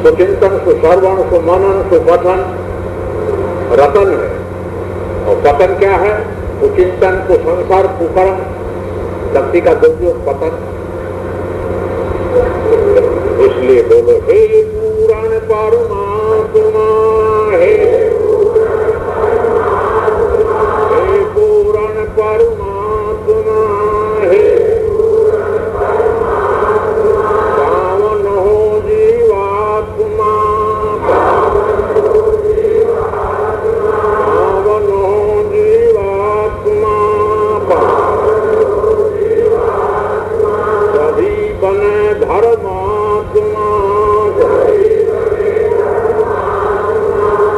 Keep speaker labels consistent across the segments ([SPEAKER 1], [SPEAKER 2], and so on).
[SPEAKER 1] सुचिंतन, सुश्रवण, सुमनन, सुपठन रतन है। और पतन क्या है? कुचिंतन, कुसंस्कार, कुकर्म, शक्ति का दुरुपयोग पतन। इसलिए बोलो हे पुराण परमात्मा, हे पुराण परमात्मा, हे पावन हो जीवात्मा, पावन हो जीवात्मा, सभी बने धर्मात्मा,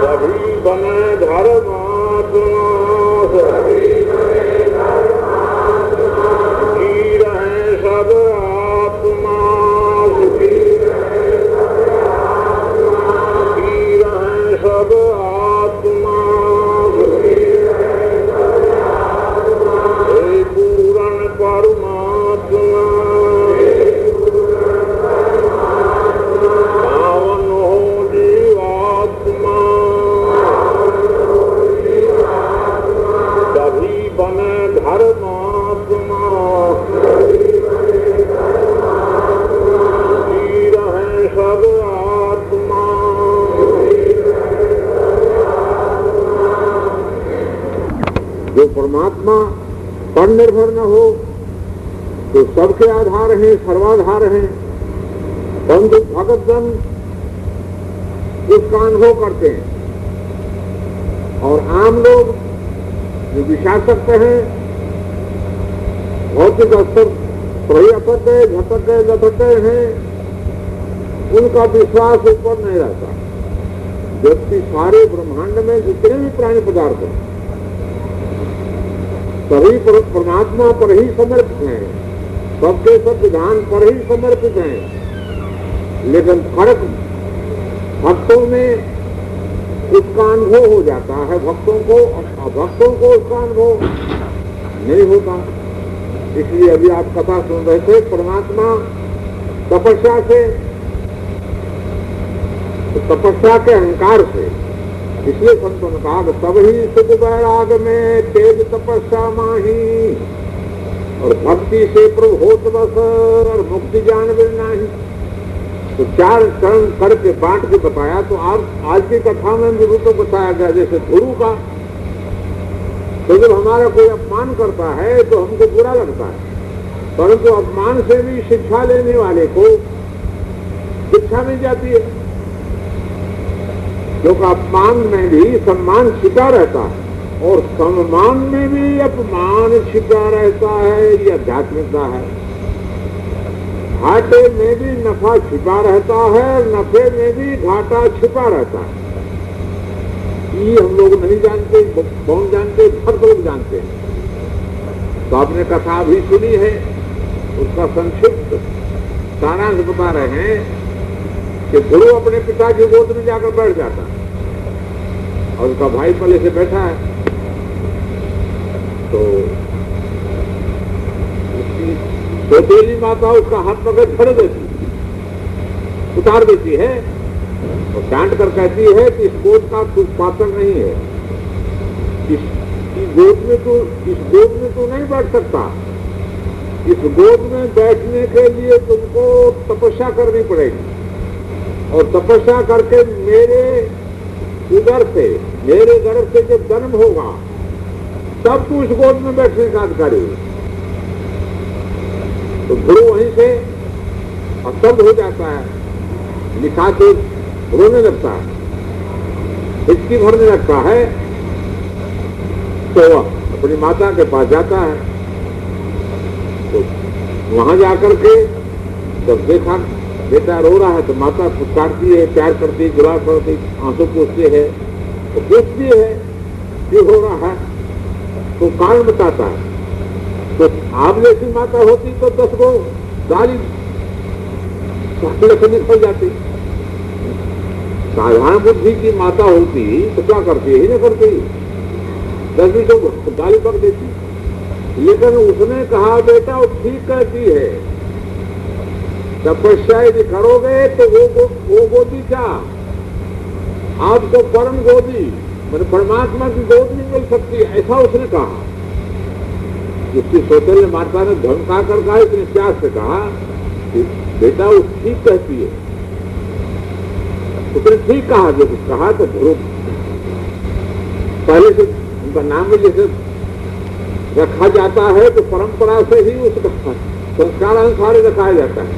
[SPEAKER 1] सभी बने धर्मात्मा, सुखी रहे सब आत्मा, सुखी रहे सब आत्मा, हे पूर्ण परमात्मा, पावन हो जीवात्मा, सभी बने धर्मात्मा, सुखी रहे सब आत्मा। जो परमात्मा पर निर्भर न हो तो सबके आधार हैं, सर्वाधार हैं, परंतु भगत जन उसका अनुभव करते हैं। और आम लोग जो विषासक्त हैं, भौतिक स्तर पर ही अटक गए, झटक गए, लटक गए हैं, उनका विश्वास ऊपर नहीं रहता। जबकि सारे ब्रह्मांड में जितने भी प्राणी पदार्थ हैं सभी परमात्मा पर ही समर्पित हैं, सबके सब विधान पर ही समर्पित हैं। लेकिन फर्क भक्तों में उसका अनुभव हो जाता है, भक्तों को उसका अनुभव नहीं होता। इसलिए अभी आप कथा सुन रहे थे, परमात्मा तपस्या से, तो तपस्या के अहंकार से, इसलिए संतों ने कहा तब ही सुख वैराग में तेज तपस्या माही, और भक्ति से प्रभु होत बस, और मुक्ति जान भी नहीं। तो चार चरण करके बांट के बताया। तो आज की कथा में भी तो बताया गया जैसे गुरु का, तो जब हमारा कोई अपमान करता है तो हमको बुरा लगता है, परंतु अपमान से भी शिक्षा लेने वाले को शिक्षा मिल जाती है, क्योंकि अपमान में भी सम्मान छिपा रहता है और सम्मान में भी अपमान छिपा रहता है। ये आध्यात्मिकता है। घाटे में भी नफा छिपा रहता है, नफे में भी घाटा छिपा रहता है। ये हम लोग नहीं जानते, कौन जानते? भक्त लोग जानते हैं। तो आपने कथा भी सुनी है, उसका संक्षिप्त सारांश बता रहे हैं कि गुरु अपने पिता की गोद में जाकर बैठ जाता है और उसका भाई पहले से बैठा है, तो उसकी सौतेली माता उसका हाथ पकड़ खड़े देती, उतार देती है और डांट कर कहती है कि इस गोद का तू पात्र नहीं है, इस गोद में तू नहीं बैठ सकता, इस गोद में बैठने के लिए तुमको तपस्या करनी पड़ेगी और तपस्या करके मेरे उदर से, मेरे गर्भ से जब जन्म होगा तब तू इस गोद में बैठने का अधिकारी हो। तो गुरु वहीं से अस्तब्ध हो जाता है, लिखा के रोने लगता है, हिचकी भरने लगता है। तो वह अपनी माता के पास जाता है, तो वहां जाकर के जब देखा बेटा रो रहा है तो माता पुकारती है, प्यार करती है, गुलाब करती, आंसू पूछती है, तो पूछती है क्यों हो रहा है, तो कारण बताता है। तो आप जैसी माता होती तो 10 गो गाली से निकल जाती। साधारण बुद्धि की माता होती तो क्या करती ही नहीं करती, 10 भी तो गाली कर देती। लेकिन उसने कहा बेटा वो ठीक कहती है, तपस्या यदि करोगे तो वो गोदी क्या, आपको परम गोदी मैंने परमात्मा की गोद नहीं मिल सकती, ऐसा उसने कहा। उसकी सौतेले माता ने धमका कर कहा, इतने प्यार से कहा कि बेटा वो ठीक कहती है। उसने ठीक कहा, जो कुछ कहा तो ध्रुव पहले से उनका नाम भी जैसे रखा जाता है तो परंपरा से ही उसका संस्कार अनुसार रखाया जाता है,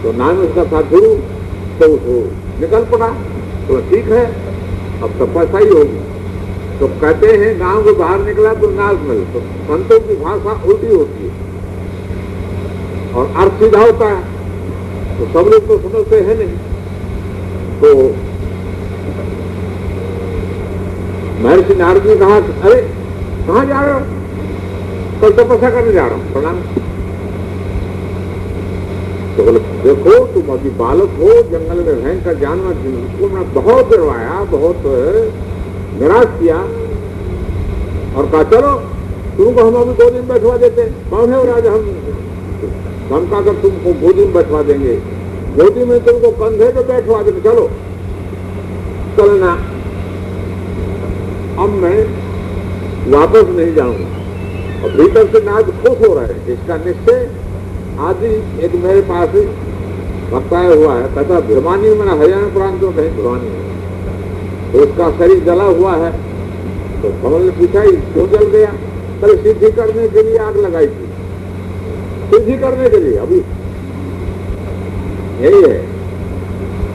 [SPEAKER 1] तो नाम उसका था ध्रुव। तो उसको निकल पड़ा, तो ठीक है अब तपस्या ही होगी। तो कहते हैं गांव के बाहर निकला तो नाग मिल, तो संतों की भाषा उल्टी होती है और अर्थ सीधा होता है, तो सब लोग तो समझते हैं नहीं। तो महर्षि नारद ने कहा अरे कहाँ जा रहे हो, कल तपस्या करने जा रहा हूँ, प्रणाम। तो बोले देखो तुम अभी बालक हो, जंगल में भयंकर जानवर उसको मैं बहुत डरवाया, बहुत निराश किया और कहा चलो तुमको हम अभी 2 दिन बैठवा देते, कौन है राजा, हम का कर तुमको 2 दिन बैठवा देंगे, गोदी में तुमको कंधे पे बैठवा देंगे, चलो चलना। अब मैं वापस नहीं जाऊंगा। और भीतर से नाग खुश हो रहा है, इसका निश्चय आदि एक मेरे पास बताया हुआ है, कहता भिवानी में हरियाणा प्रांत में कहीं भिवानी है, तो उसका शरीर जला हुआ है। तो कमल ने पूछा क्यों जल गया, कल सिद्धि करने के लिए आग लगाई थी, सिद्धि करने के लिए, अभी यही है।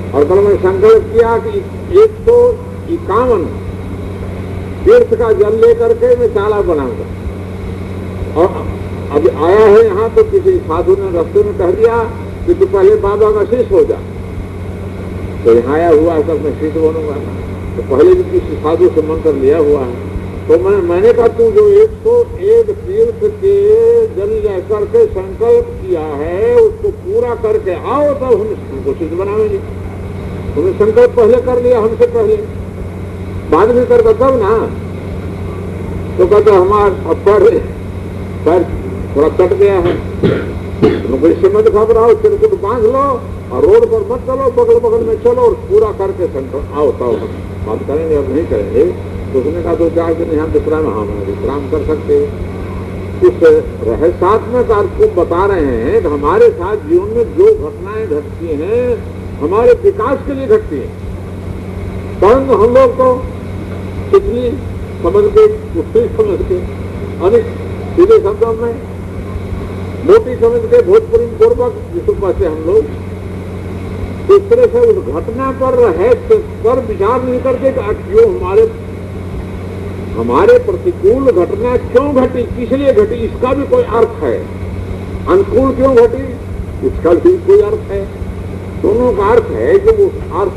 [SPEAKER 1] और कल मैंने संकल्प किया कि 151 तीर्थ का जल लेकर के मैं तालाब बनाऊंगा। और अब आया है यहाँ तो किसी साधु ने रास्ते में कह दिया कि तू पहले बाबा का शिष्य हो जा, तो यहाँ आया हुआ है तब मैं शिष्य बनूंगा। तो पहले भी किसी साधु से मंत्र लिया हुआ है, तो मैंने कहा तू जो 101 तीर्थ के जल लेकर के संकल्प किया है उसको पूरा करके आओ, तब हम तुमको शिष्य बनाएंगे। तुमने संकल्प पहले कर लिया हमसे पहले, बाद में कर तब ना। तो कहते हमारा पैर थोड़ा कट गया है, इससे मत घबराओ, चिरकुट बांध लो और रोड पर मत चलो, बगल बगल में चलो और पूरा करके संकल्प आओ, तब हम बात करेंगे और नहीं करेंगे। तो उसने कहा 2-4 दिन यहाँ विश्राम, हम विश्राम कर सकते। इस रहस्यात्मक अर्थ को बता रहे हैं कि हमारे साथ जीवन में जो घटनाएं घटती हैं हमारे विकास के लिए घटती हैं, परंतु हम लोग तो पिछली समझ के उससे समझ के अनेक सीधे शब्दों में मोटी समझ के भोजपुरी पूर्वक जिसको कहते हम लोग इस तरह से उस घटना पर रहस्य पर विचार नहीं करते कि क्यों हमारे प्रतिकूल घटना क्यों घटी, किस लिए घटी, इसका भी कोई अर्थ है। अनुकूल क्यों घटी, इसका भी कोई अर्थ है। दोनों का अर्थ है कि वो अर्थ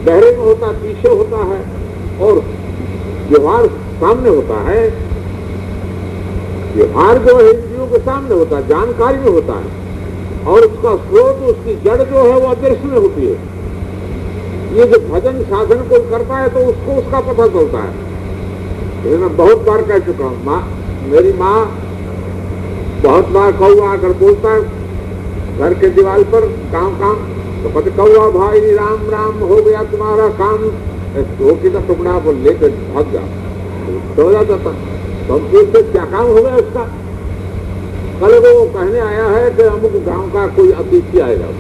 [SPEAKER 1] बहरे में होता है, पीछे होता है और व्यवहार सामने होता है। व्यवहार जो है इंद्रियों के सामने होता है, जानकारी में होता है, और उसका स्रोत, उसकी जड़ जो है वो अदृश्य में होती है। ये जो भजन साधन कोई करता है तो उसको उसका पता चलता है। ये मैं बहुत बार कह चुका हूँ, मेरी माँ बहुत बार कौआ आकर बोलता है घर के दीवार पर काम तो कहते कौवा भाई राम राम हो गया तुम्हारा काम, रोटी का टुकड़ा वो लेकर भाग जा तो जाता था। तो हम पूछते क्या काम हो गया उसका? कल वो कहने आया है कि अमुक गांव का कोई अतिथि आएगा,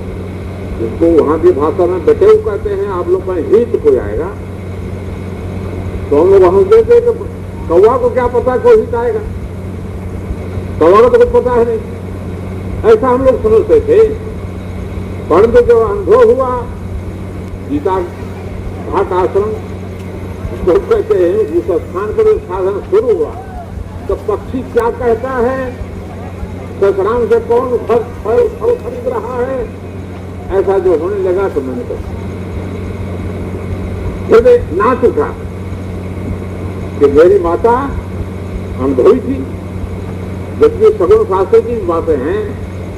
[SPEAKER 1] जिसको वहां की भाषा में बेटेऊ कहते हैं, आप लोग का हित कोई आएगा। तो हम लोग हंसते थे कि कौवा को क्या पता कोई हित आएगा, कौवा को तो कुछ पता है नहीं, ऐसा हम लोग समझते थे। परंतु जो अनुभव हुआ गीता घाट आश्रम उसको कहते हैं, उस स्थान पर साधन शुरू हुआ तो पक्षी क्या कहता है, ससराम से कौन फल खरीद रहा है, ऐसा जो होने लगा तो मैंने कहा फिर नाच उठा कि मेरी माता अनुभवी थी। जबकि सगुण शास्त्र की बातें हैं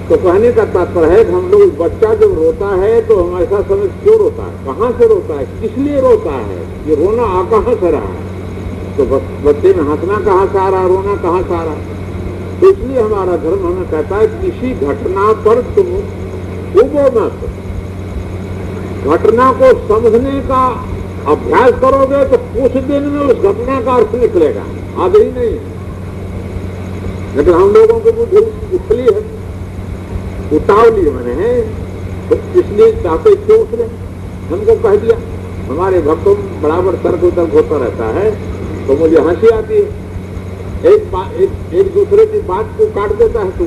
[SPEAKER 1] तो कहने का तात्पर्य है कि हम लोग बच्चा जब रोता है तो हम ऐसा समझ क्यों रोता है, कहाँ से रोता है, किस लिए रोता है, ये रोना आ कहाँ से रहा है। तो बच्चे में हंसना कहाँ से आ रहा, रोना कहाँ से आ रहा। तो इसलिए हमारा धर्म हमें कहता है किसी घटना पर तुम उबो मत, घटना को समझने का अभ्यास करोगे तो कुछ दिन में उस घटना का अर्थ निकलेगा, आगे ही नहीं। लेकिन हम लोगों को बुद्धि उछली है, उतावली मैंने है, तो इसलिए चाहते क्यों उसने हमको कह दिया। हमारे भक्तों में बराबर तर्क उतर्क होता रहता है तो मुझे हंसी आती है। एक दूसरे की बात को काट देता है तो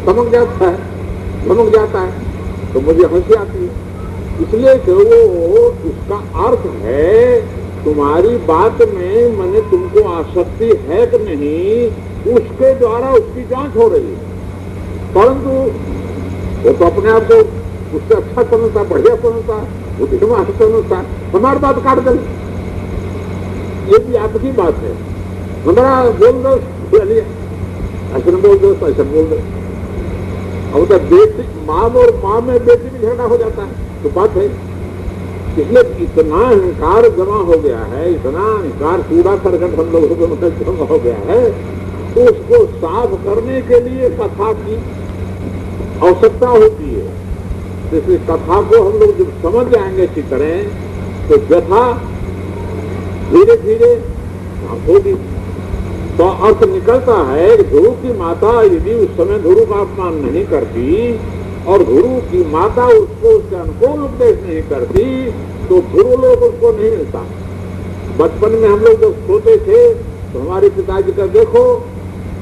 [SPEAKER 1] धमक जाता है तो मुझे हंसी आती है। इसलिए कि वो उसका अर्थ है तुम्हारी बात में मैंने तुमको आसक्ति है कि नहीं, उसके द्वारा उसकी जांच हो रही है। परंतु वो तो अपने आप को उससे अच्छा समझता, बढ़िया समझता, बुद्धिमान समझता, हमारी बात काट दे, ये भी आपकी बात है, हमारा बोल दो चलिए, ऐसा बोल दो तो ऐसा बोल दो। अब तो बेटी माँ और माँ में बेटी भी झगड़ा हो जाता है तो बात है। इसलिए इतना अहंकार जमा हो गया है, इतना अहंकार कूड़ा करकट हम लोगों को मतलब जमा हो गया है, तो उसको साफ करने के लिए कथा की आवश्यकता होती है। जैसे कथा को हम लोग जब समझ जाएंगे अच्छी तरह तो व्यथा धीरे धीरे होगी। तो अर्थ निकलता है कि ध्रुव की माता यदि उस समय ध्रुव का अपमान नहीं करती और ध्रुव की माता उसको उसके अनुकूल उपदेश नहीं करती तो ध्रुव लोग उसको नहीं मिलता। बचपन में हम लोग जब सोते थे तो हमारे पिताजी का देखो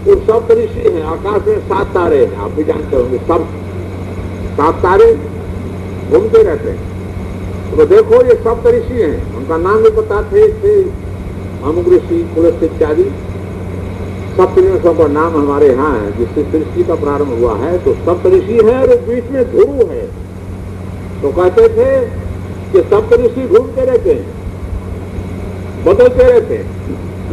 [SPEAKER 1] वो सब ऋषि हैं, आकाश में 7 तारे हैं, आप भी जानते होंगे, सब 7 तारे घूमते रहते हैं। तो देखो ये सब ऋषि हैं, उनका नाम भी पता थे अमुक ऋषि, पुलस्त्य इत्यादि सप्तऋषियों का नाम हमारे यहाँ है। जिससे सृष्टि का प्रारंभ हुआ है तो सप्त ऋषि है और बीच में ध्रुव है। तो कहते थे कि सप्त ऋषि घूमते रहते हैं, बदलते रहते हैं,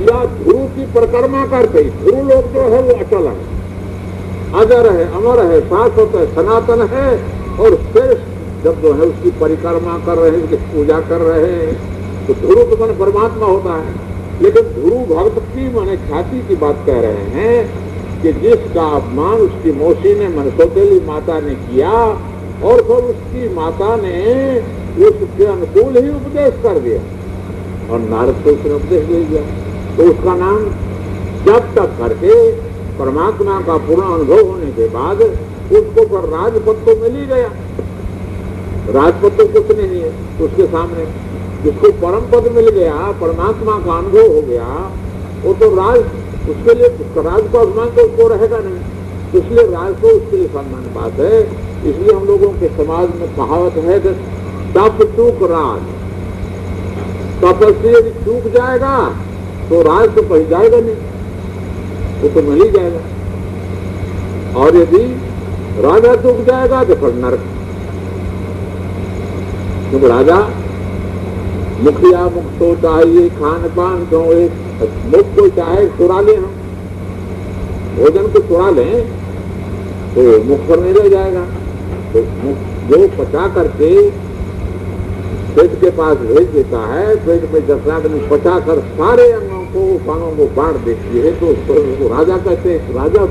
[SPEAKER 1] या ध्रुव की परिक्रमा करते। ध्रुव लोग जो है वो अचल है, अजर है, अमर है, शाश्वत है, सनातन है और श्रेष्ठ जब जो है उसकी परिक्रमा कर रहे हैं, उसकी पूजा कर रहे हैं तो ध्रुव तो मन परमात्मा होता है। लेकिन ध्रुव भक्त की माने ख्याति की बात कह रहे हैं कि जिसका अपमान उसकी मौसी ने मनसोतेली माता ने किया और फिर उसकी माता ने उसके अनुकूल ही उपदेश कर दिया और नारद को उसने उपदेश दे दिया। तो उसका नाम जब तक करके परमात्मा का पूर्ण अनुभव होने के बाद उसको पर राजपद तो मिल ही गया। राजपद तो कुछ नहीं है उसके सामने, जिसको परम पद मिल गया, परमात्मा का अनुभव हो गया, वो तो राज उसके लिए राज का अभिमान तो उसको रहेगा नहीं, तो इसलिए राज तो उसके लिए सम्मान बात है। इसलिए हम लोगों के समाज में कहावत है कि तप चूक राज, तपस्या यदि चूक जाएगा तो राज तो कहीं जाएगा नहीं, वो तो मिल ही जाएगा। और यदि राजा चूक जाएगा तो फिर नरक, क्योंकि राजा मुखिया मुख तो चाहिए, खान पान तो एक मुख को चाहे चुरा लें, हम भोजन को चुरा लें तो मुख पर नहीं रह जाएगा। तो मुख जो पचा करके पेट के पास भेज देता है, पेट में 10 आदमी पचा कर सारे अंगों को पानों को बांट देती है तो उसको राजा कहते हैं। राजा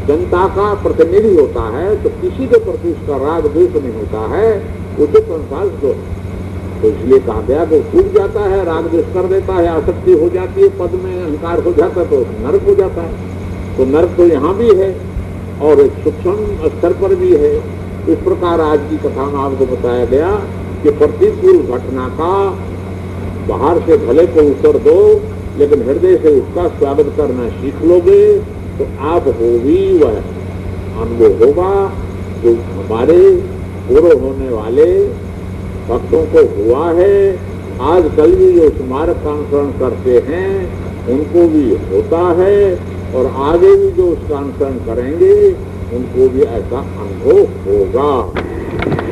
[SPEAKER 1] जनता का प्रतिनिधि होता है तो किसी के प्रति उसका राग द्वेष नहीं होता है, उचित अनुसार जो। तो इसलिए कहा गया कि टूट जाता है, राग द्वेष कर देता है, आसक्ति हो जाती है, पद में अहंकार हो जाता है तो नरक हो जाता है। तो नरक तो यहाँ भी है और एक सूक्ष्म स्तर पर भी है। इस प्रकार आज की कथा में आपको बताया गया कि प्रतिकूल घटना का बाहर से भले को उत्तर दो, लेकिन हृदय से उसका स्वागत करना सीख लोगे तो आप हो भी वह अनुभव होगा जो हमारे पूरे होने वाले भक्तों को हुआ है। आजकल भी जो स्मारक का अनुसरण करते हैं उनको भी होता है और आगे भी जो उसका अनुसरण करेंगे उनको भी ऐसा अनुभव होगा।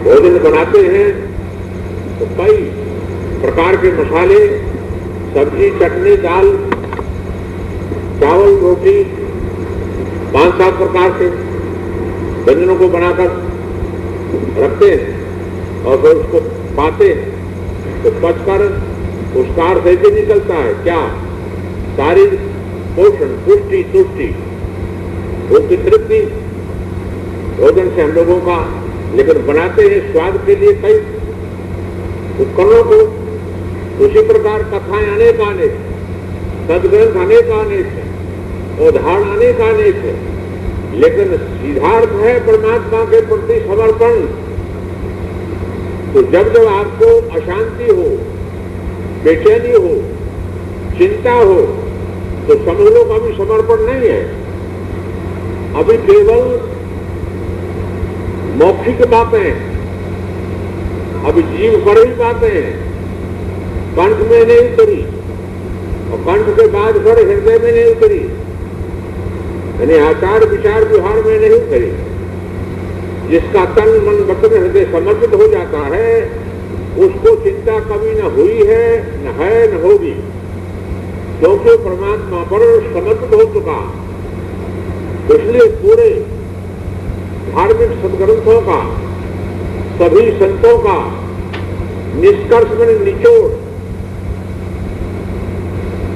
[SPEAKER 1] भोजन बनाते हैं तो कई प्रकार के मसाले, सब्जी, चटनी, दाल, चावल, रोटी, 5-7 प्रकार के व्यंजनों को बनाकर रखते हैं और फिर उसको पाते हैं तो पचकर उसका अर्थ ऐसे निकलता है क्या? शारीरिक पोषण, पुष्टि, तुष्टि, भूख की तृप्ति भोजन से हम लोगों का। लेकिन बनाते हैं स्वाद के लिए कई उपकरणों को। उसी प्रकार कथाएं अनेक अनेक, सदग्रंथ अनेक अनेक है, उदाहरण अनेक अनेक है, लेकिन सिद्धार्थ है परमात्मा के प्रति समर्पण। तो जब जब आपको अशांति हो, बेचैनी हो, चिंता हो तो समझ लो अभी समर्पण नहीं है, अभी केवल मौखिक बातें, अभी जीव पर ही बातें हैं, कंठ में नहीं उतरी और कंठ के बाद फिर हृदय में नहीं उतरी, यानी आचार विचार व्यवहार में नहीं उतरी। जिसका तन मन वचन हृदय समर्पित हो जाता है उसको चिंता कभी न हुई है, न होगी, क्योंकि परमात्मा पर समर्पित हो चुका। इसलिए पूरे धार्मिक सदग्रंथों का, सभी संतों का निष्कर्ष में निचोड़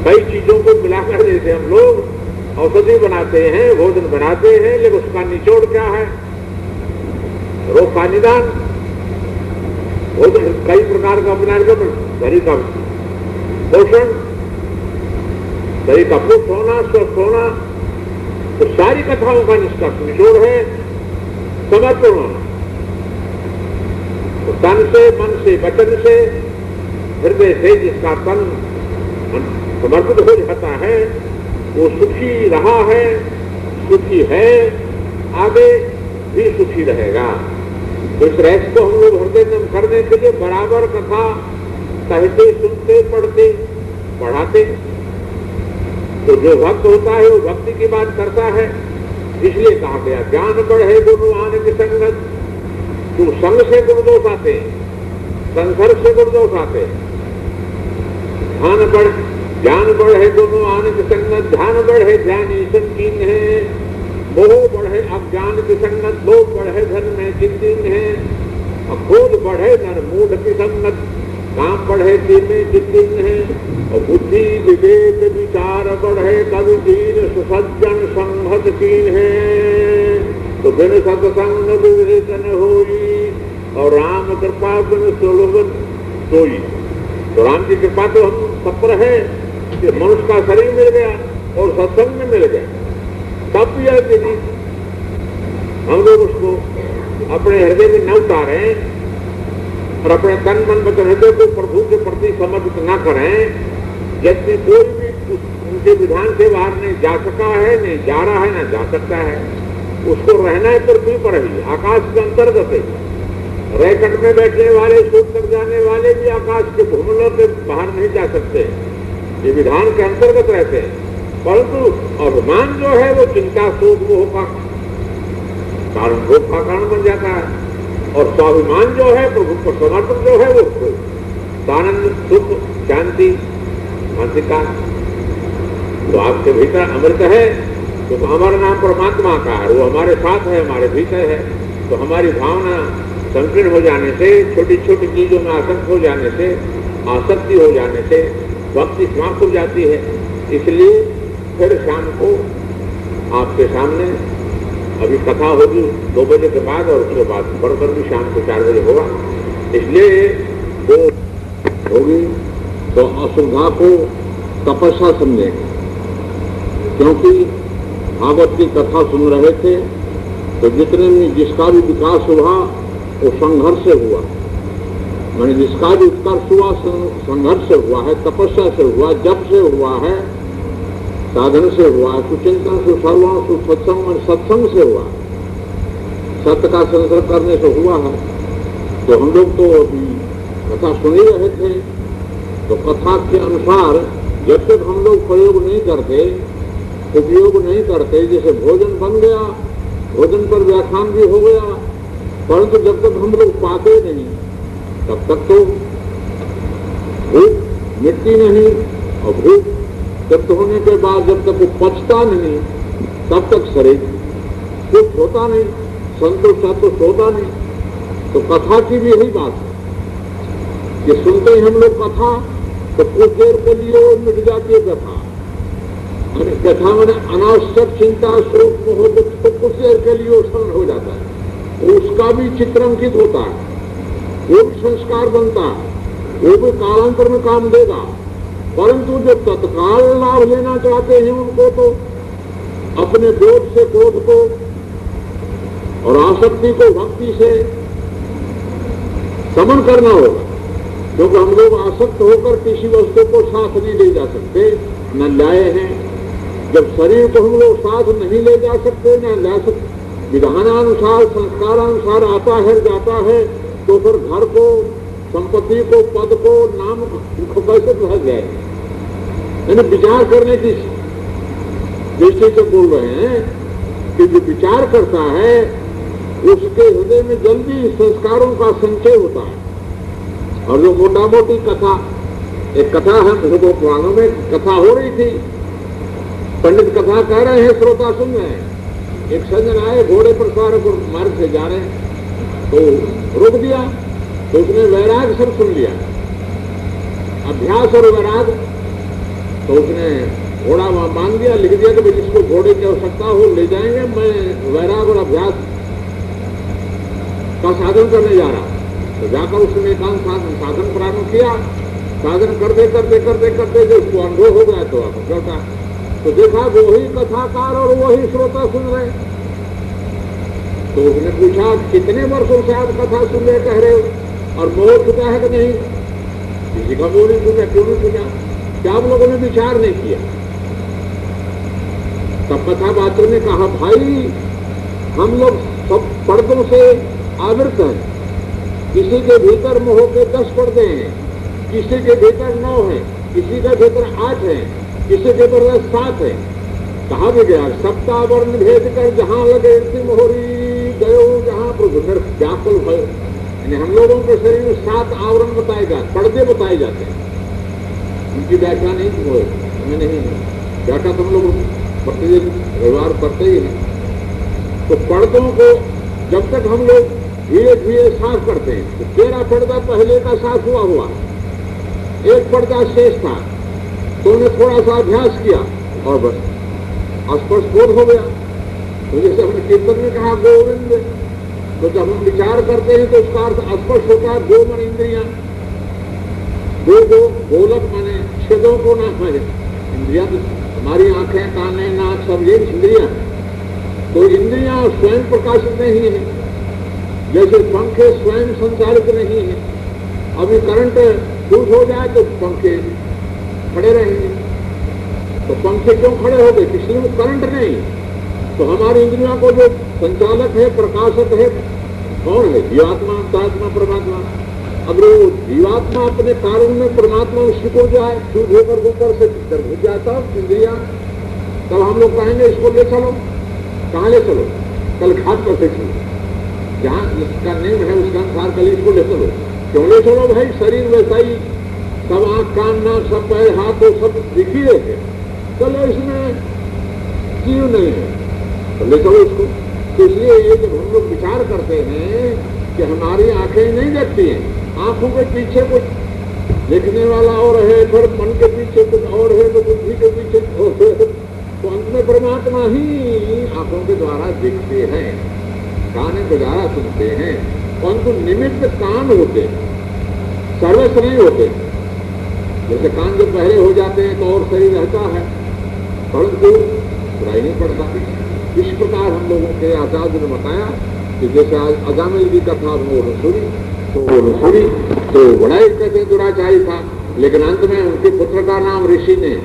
[SPEAKER 1] कई चीजों को मिलाकर जैसे हम लोग औषधि बनाते हैं, भोजन बनाते हैं, लेकिन उसका निचोड़ क्या है? रोग का निदान। भोजन कई प्रकार का बनाने का शरीर का पोषण, शरीर का पुष्ट होना, स्वस्थ होना, तो सारी कथाओं का निष्कर्ष निचोड़ है समर्पण होना। तो तन से, मन से, वचन से, हृदय से जिसका तन समर्पित हो जाता है वो सुखी रहा है, सुखी है, आगे भी सुखी रहेगा। तो इस रहस्य को हम लोग हृदयंगम करने के लिए बराबर कथा कहते, सुनते, पढ़ते, पढ़ाते। तो जो भक्त होता है वो भक्ति की बात करता है। इसलिए कहा गया ज्ञान बढ़े गुरु आने की संगत। तो संग से गुरुदोष आते, संसर्ग से गुरुदोष आते। ज्ञान बढ़े गुरु आने की संगत, ध्यान बढ़े ध्यान ईशन कीन है, मोह बढ़े अज्ञान की संगत, लोभ बढ़े धन में चिंतिन है, क्रोध बढ़े नर मूढ़ की संगत, काम बढ़े दिल में चिंतिन है, और बुद्धि विवेक विचार बढ़े कवि दीन सुसज्जन संगत कीन है। तो बिन सत्संग विवेचन होई और राम कृपा बिन सुलभ सोई। तो राम की कृपा तो हम सब पर है कि मनुष्य का शरीर मिल गया और सत्संग में मिल गया। तब भी यदि हम लोग उसको अपने हृदय में न उतारें और अपने तन मन वचन हृदय को प्रभु के प्रति समर्पित न करें, यदि कोई भी उनके विधान से बाहर नहीं जा सका है, नहीं जा रहा है, न जा सकता है, उसको रहना है पृथ्वी पर ही, आकाश के अंतर्गत है। रैकट में बैठने वाले, सूर्य तक जाने वाले भी आकाश के भूमंडल के बाहर नहीं जा सकते, ये विधान के अंतर्गत रहते हैं। परंतु अभिमान जो है वो चिंता शोक मोह का कारण, भोग का कारण बन जाता है। और स्वाभिमान जो है, प्रभु को समर्पण जो है, वो आनंद, सुख, शांति, मानसिकता। तो आपके भीतर अमृत है, तो हमारा नाम परमात्मा का है, वो हमारे साथ है, हमारे भीतर है। तो हमारी भावना संकीर्ण हो जाने से, छोटी छोटी चीजों में आसक्त हो जाने से, आसक्ति हो जाने से भक्ति समाप्त हो जाती है। इसलिए फिर शाम को आपके सामने अभी कथा होगी 2 बजे के बाद और उसके बाद बढ़कर भी शाम को 4 बजे होगा, इसलिए वो होगी तो असुविधा को तपस्या समझेंगे। क्योंकि भागवत की कथा सुन रहे थे तो जितने में जिसका भी विकास हुआ वो संघर्ष से हुआ, मैंने जिसका भी उत्कर्ष हुआ संघर्ष से हुआ है, तपस्या से हुआ, जप से हुआ है, साधन से हुआ, सुचिंतन सुसर्वण सुसत्संग सत्संग से हुआ, सत्य का संसर्ग करने से हुआ है। तो हम लोग तो अभी कथा सुन ही रहे थे, तो कथा के अनुसार जब तक हम लोग प्रयोग नहीं करते, उपयोग नहीं करते, जैसे भोजन बन गया, भोजन पर व्याख्यान भी हो गया, परंतु जब तक हम लोग पाते नहीं तब तक तो भूख मिटती नहीं, और भूख तृप्त होने के बाद जब तक वो पचता नहीं तब तक शरीर कुछ होता नहीं, संतोष होता नहीं। तो कथा की भी यही बात है कि सुनते ही हम लोग कथा तो कुछ देर के लिए मिट जाती है कथा। कथा मैंने अनावश्यक चिंता शोक मोह तो कुछ देर के लिए उत्पन्न हो जाता है, उसका भी चित्रांकित होता है, वो भी संस्कार बनता है, वो भी कालांतर में काम देगा। परंतु जो तत्काल लाभ लेना चाहते हैं उनको तो अपने बोध से क्रोध को और आसक्ति को भक्ति से समन करना होगा, क्योंकि हम लोग आसक्त होकर किसी वस्तु को साथ नहीं ले जा सकते, न लाए हैं। जब शरीर को हम लोग साथ नहीं ले जा सकते, न ला सकते, विधानानुसार संस्कारानुसार आता है जाता है, तो फिर घर को, संपत्ति को, पद को, नाम को कैसे रह जाए? यानी विचार करने की दृष्टि से बोल रहे हैं कि जो विचार करता है उसके हृदय में जल्दी संस्कारों का संचय होता है। और जो मोटा मोटी कथा, एक कथा है मुझको पुराणों में कथा हो रही थी, पंडित कथा कह रहे हैं, श्रोता सुन रहे हैं। एक सज्जन आए घोड़े पर सवार मार्ग से जा रहे हैं, तो रोक दिया, तो उसने वैराग सब सुन लिया, अभ्यास और वैराग। तो उसने घोड़ा बांध दिया, लिख दिया कि जिसको घोड़े की आवश्यकता हो ले जाएंगे, मैं वैराग और अभ्यास का साधन करने जा रहा। तो जाकर उसने एकांत साधन प्रारंभ किया, साधन करते करते करते करते जो उसको अनुभव हो गया तो आप करता, तो देखा वही कथाकार और वही श्रोता सुन रहे। तो उसने पूछा कितने वर्षों से आप कथा सुन रहे कह रहे हो, और मोह छूटा है कि नहीं? किसी का मोह नहीं छूटा, क्यों नहीं छूटा? क्या आप लोगों ने विचार नहीं किया? तब कथा बातों ने कहा भाई हम लोग सब पर्दों से आवृत हैं, किसी के भीतर मोह के 10 पर्दे हैं, किसी के भीतर 9 है, किसी के भीतर 8 है, किसी के भीतर 7 है। कहा भी गया सप्तावर्ण भेद कर जहां लगे मोहरी गयो जहां प्रभु व्याकुल भयो। यानी हम लोगों के शरीर में 7 आवरण बताए जाते, पर्दे बताए जाते हैं। उनकी व्याख्या नहीं हो, हमें नहीं व्याख्या तो हम लोग प्रतिदिन व्यवहार करते ही हैं। तो पर्दों को जब तक हम लोग धीरे धीरे साफ करते हैं, तो 13 पर्दा पहले का साफ हुआ, एक पर्दा शेष था, तो उन्हें थोड़ा सा अभ्यास किया और बस स्पर्श बोध हो गया। तो जैसे हमने कीर्तन में कहा गोविंद, तो जब हम विचार करते हैं तो उसका अर्थ स्पर्श होता है। गो मन इंद्रियां, गो गोलक माने छेदों को ना माने इंद्रिया, तो हमारी आंखें, कानें, नाक सब ये इंद्रियां। तो इंद्रियां स्वयं प्रकाशित नहीं है, जैसे पंखे स्वयं संचालित नहीं है। अभी करंट फ्यूज हो जाए तो पंखे खड़े रहेंगे, तो पंखे क्यों खड़े हो गए? किसी में करंट नहीं। तो हमारी इंद्रियों को जो संचालक है, प्रकाशक है, कौन है? जीवात्मा, अंतरात्मा, परमात्मा। अब वो जीवात्मा अपने कारण में परमात्मा में सिकुड़ जाए, फ्यूज होकर ऊपर से घुस जाता इंद्रिया, तब हम लोग कहेंगे इसको ले चलो। कहाँ ले चलो? कल घाट पर से चलो, जहाँ जिसका नियम है उसका अनुसार कल इसको ले चलो। क्यों ले चलो भाई? शरीर वैसा ही, सब आंख, कान, नाक, सब पैर, हाथ तो सब दिख ही रहे थे। चलो इसमें जीव नहीं है तो ले चलो इसको। तो इसलिए जब हम लोग विचार करते हैं कि हमारी आंखें नहीं देखती हैं, आंखों के पीछे कुछ देखने वाला और है, फिर मन के पीछे कुछ और है, तो बुद्धि के पीछे और है, तो अंत में परमात्मा ही आंखों के द्वारा दिखते हैं, कानों के द्वारा सुनते हैं, परंतु निमित्त कान होते हैं, सर्वस्व नहीं होते। जैसे कान जब पहले हो जाते हैं तो और शरीर रहता है, परंतु बुराई नहीं पड़ता। इस प्रकार हम लोगों के आचार्य ने बताया कि जैसे अजामिल की कथा वो रसूरी तो बड़ा ही कहते दुराचारी था, लेकिन अंत में उनके पुत्र का नाम ऋषि ने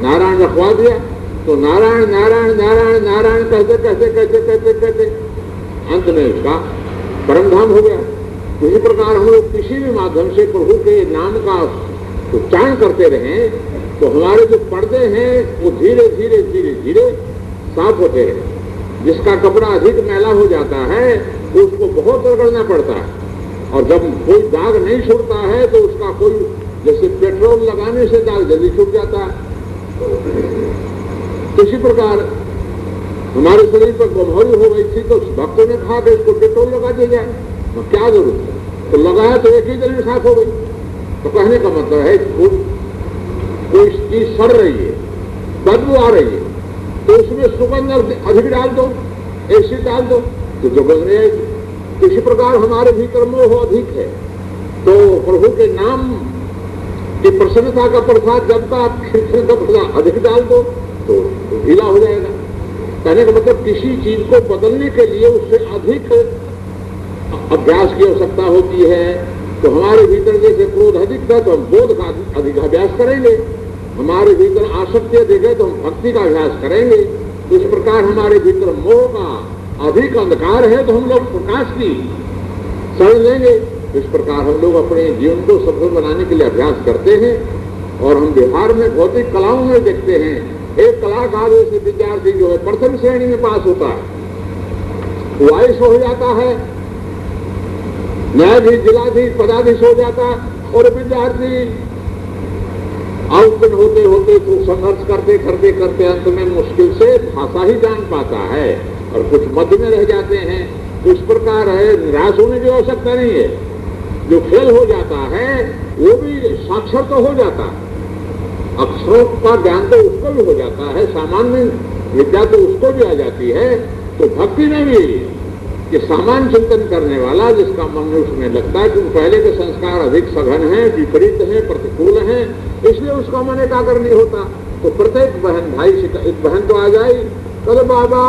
[SPEAKER 1] नारायण रखवा दिया। तो नारायण नारायण नारायण नारायण कहते कहते कहते कहते कहते अंत में उसका परमधाम हो गया। इसी प्रकार हम लोग किसी भी माध्यम से प्रभु के नाम का उच्चारण करते रहें तो हमारे जो पर्दे हैं वो धीरे धीरे धीरे धीरे साफ होते हैं। जिसका कपड़ा अधिक मैला हो जाता है तो उसको बहुत रगड़ना पड़ता है, और जब कोई दाग नहीं छूटता है तो उसका कोई जैसे पेट्रोल लगाने से दाग जल्दी छूट जाता है। इसी प्रकार हमारे शरीर पर बमौरी हो गई थी तो भक्तों ने कहा कि इसको पेट्रोल लगा दिया जाए, तो क्या जरूरत है, तो लगाया तो एक ही दिन में साफ हो गई। तो कहने का मतलब है कोई चीज सड़ रही है, बदबू आ रही है, तो उसमें सुगंध अधिक डाल दो, एसिड डाल दो तो जो बन रही। इसी प्रकार हमारे भीतर मोह अधिक है, तो प्रभु के नाम की प्रसन्नता का प्रसाद जब का प्रसाद अधिक डाल दो तो ढीला हो जाएगा। कहने का मतलब किसी चीज को बदलने के लिए उससे अधिक अभ्यास की आवश्यकता होती है। तो हमारे भीतर जैसे क्रोध अधिक था तो हम बोध का अधिक अभ्यास करेंगे, हमारे भीतर आसक्ति अधिक है तो हम भक्ति का अभ्यास करेंगे। तो इस प्रकार हमारे भीतर मोह का अधिक अंधकार है तो हम लोग प्रकाश की शरण लेंगे। इस प्रकार हम लोग अपने जीवन को सफल बनाने के लिए अभ्यास करते हैं। और हम बिहार में भौतिक कलाओं में देखते हैं, एक कलाकार जैसे विद्यार्थी जो है प्रथम श्रेणी में पास होता है, वो आयुष हो जाता है, न्यायाधीश जिलाधीश पदाधीश हो जाता है, और विद्यार्थी आउटन होते होते तो संघर्ष करते करते करते अंत में मुश्किल से भाषा ही जान पाता है और कुछ मध्य में रह जाते हैं। तो इस प्रकार है, निराश होने की आवश्यकता नहीं है। जो फेल हो जाता है वो भी साक्षर तो हो जाता है, अक्षरों का ज्ञान तो उसको भी हो जाता है, सामान्य विद्या तो उसको भी आ जाती है। तो भक्ति में भी कि सामान्य चिंतन करने वाला जिसका मन उसमें लगता है कि पहले के संस्कार अधिक सघन हैं, विपरीत हैं, प्रतिकूल हैं, इसलिए उसका मन एकाग्र नहीं होता। तो प्रत्येक बहन भाई से एक बहन तो आ जाए, कल बाबा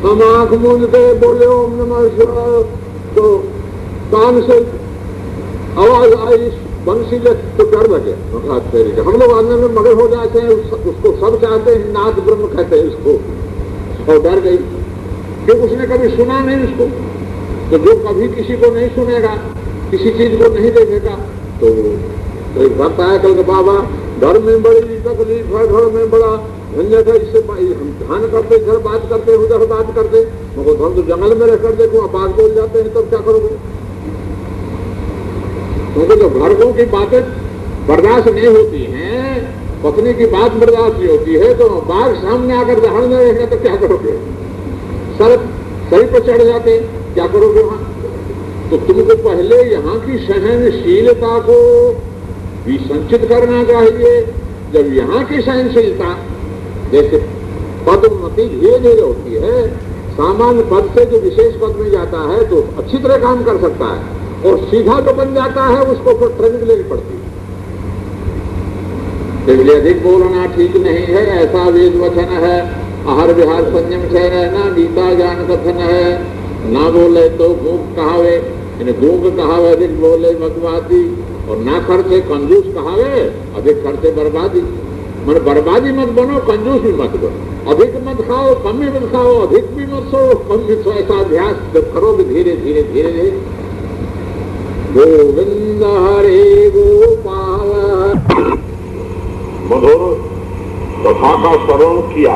[SPEAKER 1] हम आंख मूंद के बोले ओम नमः शिवाय, तो कान से आवाज आई बंसी तो डर लगे। हम लोग आनंद में मगन हो जाते हैं, उसको सब चाहते हैं, नाथ ब्रह्म कहते हैं उसको, और डर गई कि उसने कभी सुना नहीं उसको। तो जो कभी किसी को नहीं सुनेगा, किसी चीज को नहीं देखेगा, तो एक भक्त आया कल के बाबा घर में बड़ी तकलीफ है, घर में बड़ा झंझट है, इससे हम ध्यान करते इधर बात करते उधर बात करते, मगर हम तो जंगल में रहकर देखो आप आग बोल जाते हैं, तब क्या करोगे? क्योंकि जब घरों की बातें बर्दाश्त नहीं होती हैं, पत्नी की बात बर्दाश्त नहीं होती है, तो बाघ सामने आकर दहाड़ने रहेगा तो क्या करोगे? सर पर चढ़ जाते, क्या करोगे वहां? तो तुमको पहले यहाँ की सहनशीलता को भी संचित करना चाहिए। जब यहाँ की सहनशीलता जैसे पदोन्नति धीरे धीरे होती है, सामान्य पद से जो विशेष पद में जाता है तो अच्छी तरह काम कर सकता है, और सीधा जो बन जाता है उसको फिर ट्रेनिंग लेनी पड़ती है। इसलिए अधिक बोलना ठीक नहीं है, ऐसा वेद वचन है। आहार विहार संयम से रहना, गीता ज्ञान कथन है। ना बोले तो गूंग कहावे, गूंग कहावे अधिक बोले मतवादी, और ना खर्चे कंजूस कहावे अधिक खर्चे बर्बादी। मन बर्बादी मत बनो, कंजूस भी मत बनो, अधिक मत खाओ कम भी मत खाओ, अधिक भी मत सो कम भी सो। ऐसा अभ्यास जब करोगे धीरे धीरे धीरे धीरे, गोविंद हरे गोपाल मधुर कथा का श्रवण किया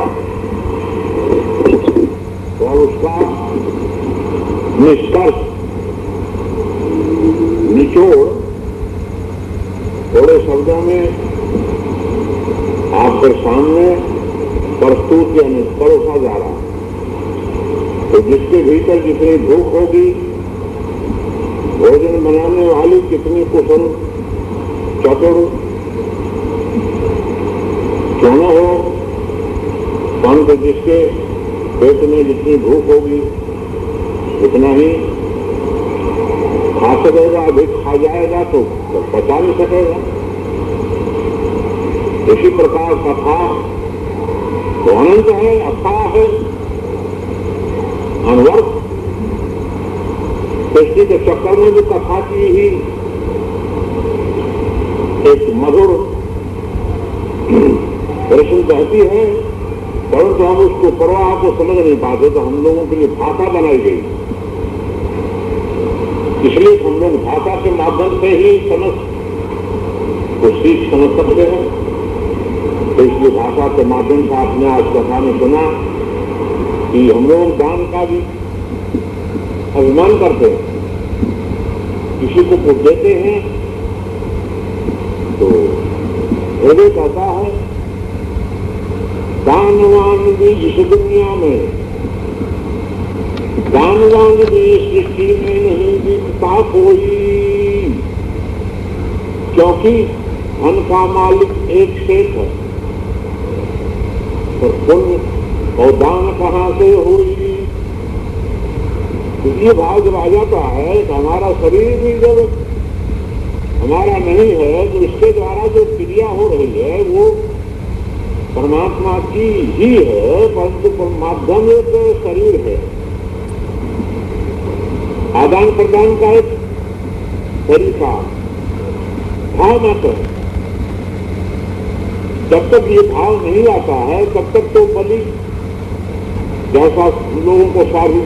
[SPEAKER 1] और उसका निष्कर्ष निचोड़ थोड़े शब्दों में आपके सामने प्रस्तुत या परोसा जा रहा। तो जिसके भीतर जितनी भूख होगी, भोजन बनाने वाली कितनी कुशल चतुर क्यों न हो, परंतु जिसके पेट में जितनी भूख होगी उतना ही खा सकेगा, अधिक खा जाएगा तो पचा नहीं सकेगा। इसी प्रकार कथा तो अनंत है, अथाह है, अनवर्त। सृष्टि के चक्कर में भी कथा की ही एक मधुर प्रश्न कहती है, परंतु हम उसको प्रवाह को समझ नहीं पाते, तो हम लोगों के लिए भाषा बनाई गई। इसलिए हम लोग भाषा के माध्यम से ही समझ को सीख समझ सकते हैं। तो इसलिए भाषा के माध्यम से आपने आज कथा में सुना कि हम लोग दान का भी अभिमान करते हैं, किसी को कुछ देते हैं तो हृदय कहता है दानवान भी इस दुनिया में, दानवान भी सृष्टि में नहीं दिखता कोई, क्योंकि धन का मालिक एक शेख है, तो पुण्य और दान कहाँ से हुई। ये भाव जब आ जाता है तो हमारा शरीर भी जब हमारा नहीं है तो इसके द्वारा जो क्रिया हो रही है वो परमात्मा की ही है, परंतु माध्यम एक शरीर है। आदान प्रदान का एक तरीका भाव मात्र। जब तक ये भाव नहीं आता है तब तक तो बलि जैसा लोगों को सारी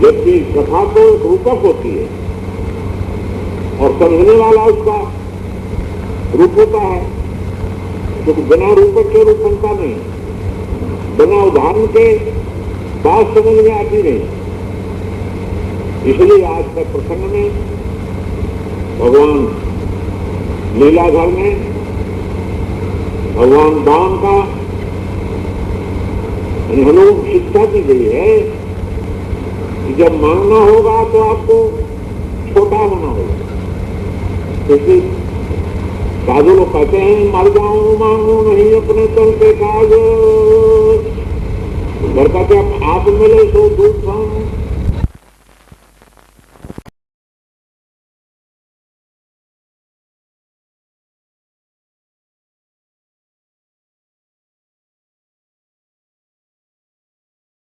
[SPEAKER 1] व्यक्ति कथा तो एक रूपक होती है और समझने वाला उसका रूप होता है, क्योंकि बिना रूपक के रूप बनता नहीं, बिना उदाहरण के बात समझ में आती नहीं। इसलिए आज के प्रसंग में भगवान लीलाधर में भगवान दान का हमें शिक्षा दी गई है कि जब मांगना होगा तो आपको छोटा होना होगा। क्योंकि साधु लोग कहते हैं मर जाऊं मांगू नहीं अपने तन पे काज, घर कहते आप मिले तो दूध